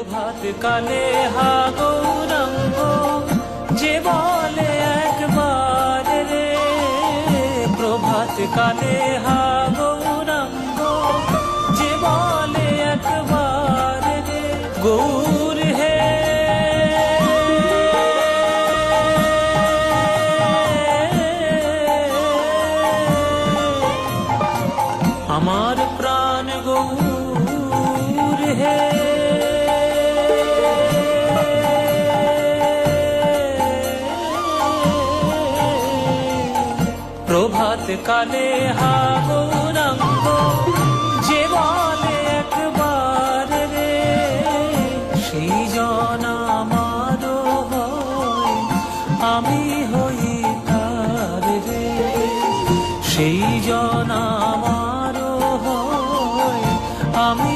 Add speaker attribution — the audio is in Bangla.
Speaker 1: প্রভাত কালে হা গৌরাঙ্গ যে বলে একবার রে, প্রভাত কালে হা গৌরাঙ্গ যে বলে একবার রে, গৌর হে আমার প্রাণ গৌর হে। প্রভাত কালে হা গৌরাঙ্গ যে বলে একবার রে, সেই জন আমার হয় আমি হই তার রে, সেই জন আমার হয় আমি